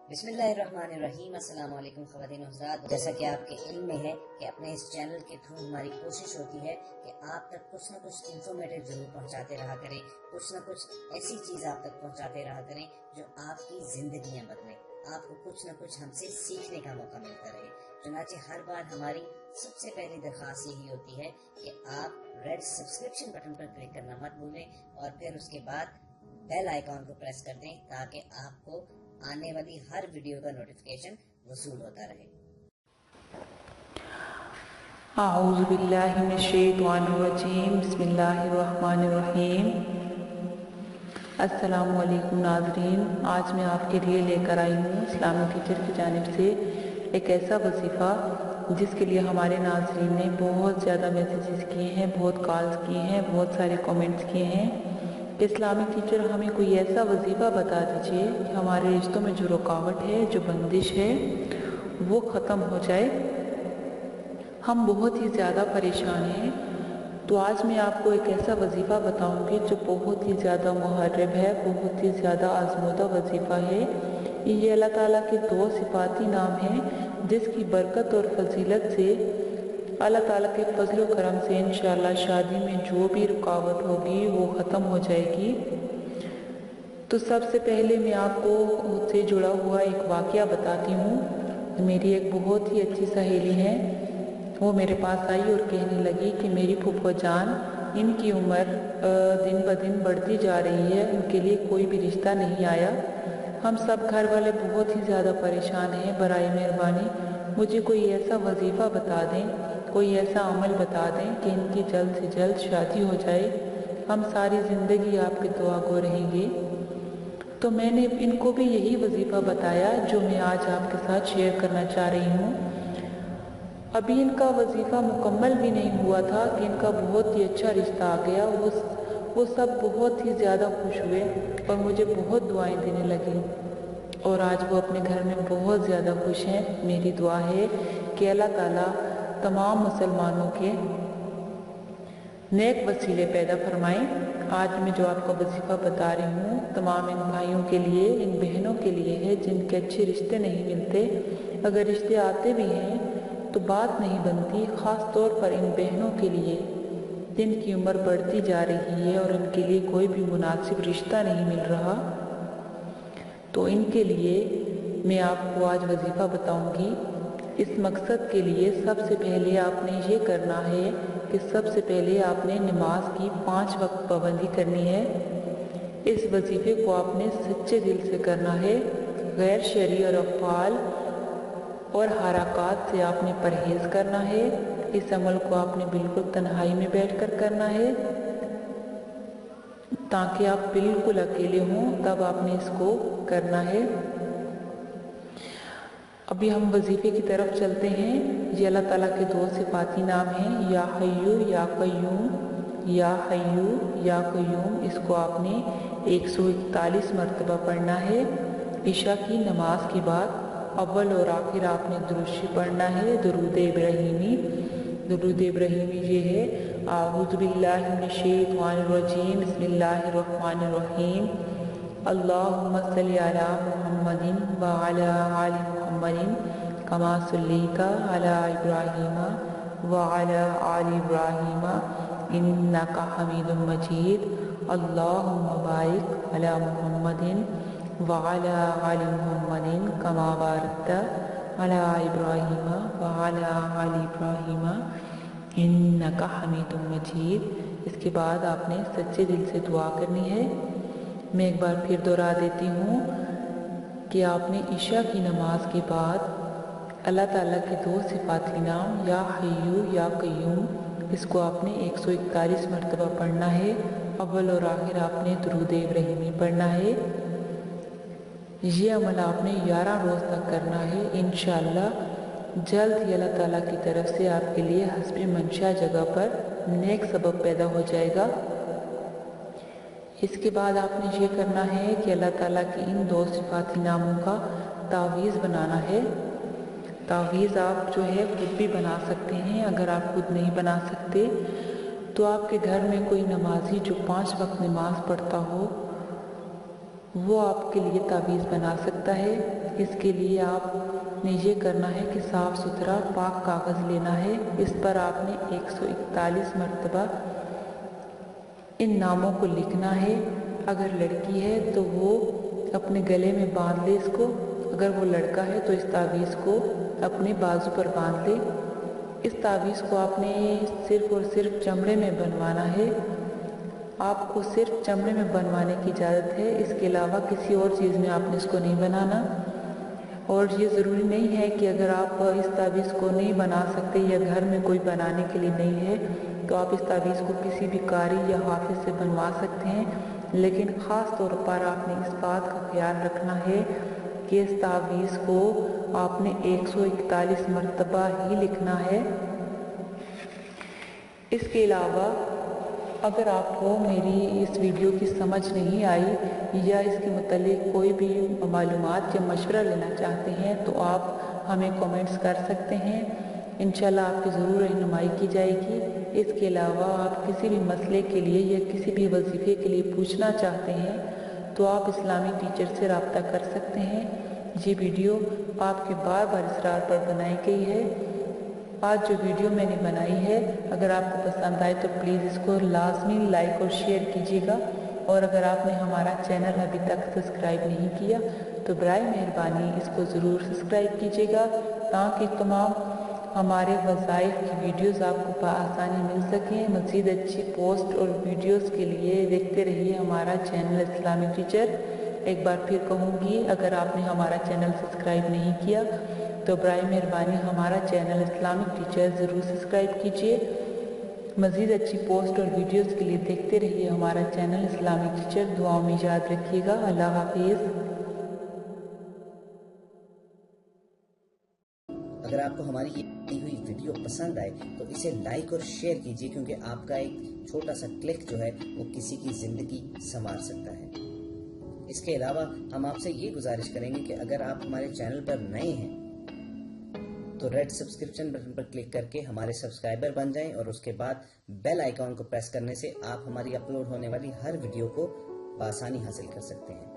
बिस्मिल्लाहिर्रहमानिर्रहीम। अस्सलाम वालेकुम ख़वातीन और हज़रात। जैसा कि आपके इल्म में है कि अपने इस चैनल के थ्रू हमारी कोशिश होती है कि आप तक कुछ न कुछ इंफॉर्मेटिव जरूर पहुंचाते रहा करें, कुछ न कुछ ऐसी चीज़ आप तक पहुंचाते रहा करें जो आपकी ज़िंदगियां बदलें, आपको कुछ न कुछ हमसे सीखने का मौका मिलता रहे। चुनांचे हर बार हमारी सबसे पहली दरख्वास्त यही होती है कि आप रेड सब्सक्रिप्शन बटन पर क्लिक करना मत भूलें और फिर उसके बाद बेल आइकॉन को प्रेस कर दें ताकि आपको आने वाली हर वीडियो का नोटिफिकेशन वसूल होता रहे। आऊज़ु बिल्लाहि मिनश्शैतानिर्रजीम, बिस्मिल्लाहिर्रहमानिर्रहीम। अस्सलामु अलैकुम नाज़रीन, आज मैं आपके लिए लेकर आई हूँ इस्लामिक टीचर की जानिब से एक ऐसा वजीफ़ा जिसके लिए हमारे नाज़रीन ने बहुत ज़्यादा मैसेजेस किए हैं, बहुत कॉल्स किए हैं, बहुत सारे कमेंट्स किए हैं। इस्लामिक टीचर हमें कोई ऐसा वजीफ़ा बता दीजिए कि हमारे रिश्तों में जो रुकावट है, जो बंदिश है, वो ख़त्म हो जाए। हम बहुत ही ज़्यादा परेशान हैं। तो आज मैं आपको एक ऐसा वजीफ़ा बताऊंगी जो बहुत ही ज़्यादा मुहर्रब है, बहुत ही ज़्यादा आज़मूदा वजीफ़ा है। ये अल्लाह ताला के दो सिफाती नाम हैं जिसकी बरकत और फजीलत से अल्लाह ताला के फजल व करम से इंशाअल्लाह शादी में जो भी रुकावट होगी वो ख़त्म हो जाएगी। तो सबसे पहले मैं आपको उससे जुड़ा हुआ एक वाक़या बताती हूँ। मेरी एक बहुत ही अच्छी सहेली है, वो मेरे पास आई और कहने लगी कि मेरी फूफा जान, इनकी उम्र दिन ब दिन बढ़ती जा रही है, उनके लिए कोई भी रिश्ता नहीं आया। हम सब घर वाले बहुत ही ज़्यादा परेशान हैं। बराए मेहरबानी मुझे कोई ऐसा वजीफ़ा बता दें, कोई ऐसा अमल बता दें कि इनकी जल्द से जल्द शादी हो जाए। हम सारी ज़िंदगी आपके दुआ गो रहेंगे। तो मैंने इनको भी यही वजीफ़ा बताया जो मैं आज आपके साथ शेयर करना चाह रही हूँ। अभी इनका वजीफ़ा मुकम्मल भी नहीं हुआ था कि इनका बहुत ही अच्छा रिश्ता आ गया। वो सब बहुत ही ज़्यादा खुश हुए और मुझे बहुत दुआएं देने लगी और आज वो अपने घर में बहुत ज़्यादा खुश हैं। मेरी दुआ है कि अल्लाह ताला तमाम मुसलमानों के नेक वसीले पैदा फरमाएं। आज मैं जो आपको वजीफ़ा बता रही हूँ तमाम इन भाइयों के लिए, इन बहनों के लिए है जिनके अच्छे रिश्ते नहीं मिलते। अगर रिश्ते आते भी हैं तो बात नहीं बनती, ख़ास तौर पर इन बहनों के लिए जिनकी उम्र बढ़ती जा रही है और इनके लिए कोई भी मुनासिब रिश्ता नहीं मिल रहा। तो इनके लिए मैं आपको आज वजीफ़ा बताऊंगी। इस मकसद के लिए सबसे पहले आपने ये करना है कि सबसे पहले आपने नमाज की 5 वक्त पाबंदी करनी है। इस वजीफ़े को आपने सच्चे दिल से करना है, गैर शरई और अफ़आल और हरकत से आपने परहेज़ करना है। इस अमल को आपने बिल्कुल तन्हाई में बैठकर करना है ताकि आप बिल्कुल अकेले हों, तब आपने इसको करना है। अभी हम वजीफ़े की तरफ चलते हैं। ये अल्लाह ताला के दो सिफाती नाम हैं, या हय्यू या क़य्यूम। या हय्यू या क़य्यूम इसको आपने 141 मरतबा पढ़ना है। इशा की नमाज के बाद अव्वल और आखिर आपने दुरूद पढ़ना है, दुरूद इब्राहीमी। दुरूद इब्राहीमी ये है, आऊज़ु बिल्लाहि मिनश्शैतानिर्रजीम, बिस्मिल्लाहिर्रहमानिर्रहीम। अल्लाहुम्मा सल्लि अला मुहम्मदिन व अला आलि मुहम्मदिन कमा सल्लैता अला इब्राहीम व अला आलि इब्राहीम इन्नका हमीदुम मजीद। अल्लाहुम्मा बारिक अला मुहम्मदिन व अला आलि मुहम्मदिन कमा बारकता अला इब्राहीम व अला आलि इब्राहीम इन्नका हमीदुम मजीद। इसके बाद आपने सच्चे दिल से दुआ करनी है। मैं एक बार फिर दोहरा देती हूँ कि आपने इशा की नमाज के बाद अल्लाह ताला के दो सिफाती नाम या हय्यू या क़य्यूम इसको आपने 141 मरतबा पढ़ना है। अव्वल और आखिर आपने दुरूद इब्राहीमी पढ़ना है। ये अमल आपने 11 रोज़ तक करना है। इंशाअल्लाह जल्द ही अल्लाह ताला की तरफ से आपके लिए हस्बे मंशा जगह पर नेक सबब पैदा हो जाएगा। इसके बाद आपने ये करना है कि अल्लाह ताला के इन दो सिफाती नामों का तावीज़ बनाना है। तावीज़ आप जो है खुद भी बना सकते हैं। अगर आप खुद नहीं बना सकते तो आपके घर में कोई नमाजी जो 5 वक्त नमाज पढ़ता हो वो आपके लिए तावीज़ बना सकता है। इसके लिए आपने ये करना है कि साफ़ सुथरा पाक कागज़ लेना है। इस पर आपने 141 मरतबा इन नामों को लिखना है। अगर लड़की है तो वो अपने गले में बांध ले इसको, अगर वो लड़का है तो इस तावीज़ को अपने बाजू पर बांध ले। इस तावीज़ को आपने सिर्फ़ और सिर्फ चमड़े में बनवाना है। आपको सिर्फ चमड़े में बनवाने की इजाज़त है, इसके अलावा किसी और चीज़ में आपने इसको नहीं बनाना। और ये ज़रूरी नहीं है कि अगर आप इस तावीज़ को नहीं बना सकते या घर में कोई बनाने के लिए नहीं है तो आप इस तावीज़ को किसी भी कारी या हाफिज़ से बनवा सकते हैं। लेकिन ख़ास तौर पर आपने इस बात का ख्याल रखना है कि इस तावीज़ को आपने 141 मरतबा ही लिखना है। इसके अलावा अगर आपको मेरी इस वीडियो की समझ नहीं आई या इसके मुतालिक कोई भी मालूमात या मशवरा लेना चाहते हैं तो आप हमें कमेंट्स कर सकते हैं। इंशाल्लाह आपकी ज़रूर रहनुमाई की जाएगी। इसके अलावा आप किसी भी मसले के लिए या किसी भी वजीफ़े के लिए पूछना चाहते हैं तो आप इस्लामी टीचर से रब्ता कर सकते हैं। ये वीडियो आपके बार बार इसरार पर बनाई गई है। आज जो वीडियो मैंने बनाई है अगर आपको पसंद आए तो प्लीज़ इसको लाजमी लाइक और शेयर कीजिएगा। और अगर आपने हमारा चैनल अभी तक सब्सक्राइब नहीं किया तो बराए मेहरबानी इसको ज़रूर सब्सक्राइब कीजिएगा ताकि तमाम हमारे वज़ाइफ की वीडियोस आपको बआसानी मिल सकें। मज़ीद अच्छी पोस्ट और वीडियोस के लिए देखते रहिए हमारा चैनल इस्लामिक टीचर। एक बार फिर कहूँगी, अगर आपने हमारा चैनल सब्सक्राइब नहीं किया तो बराए मेहरबानी हमारा चैनल इस्लामिक टीचर ज़रूर सब्सक्राइब कीजिए। मज़ीद अच्छी पोस्ट और वीडियोस के लिए देखते रहिए हमारा चैनल इस्लामिक टीचर। दुआओं में याद रखिएगा। अल्लाह हाफिज़। अगर आपको हमारी ये दी हुई वीडियो पसंद आए तो इसे लाइक और शेयर कीजिए, क्योंकि आपका एक छोटा सा क्लिक जो है वो किसी की ज़िंदगी संवार सकता है। इसके अलावा हम आपसे ये गुजारिश करेंगे कि अगर आप हमारे चैनल पर नए हैं तो रेड सब्सक्रिप्शन बटन पर क्लिक करके हमारे सब्सक्राइबर बन जाएं और उसके बाद बेल आइकॉन को प्रेस करने से आप हमारी अपलोड होने वाली हर वीडियो को बआसानी हासिल कर सकते हैं।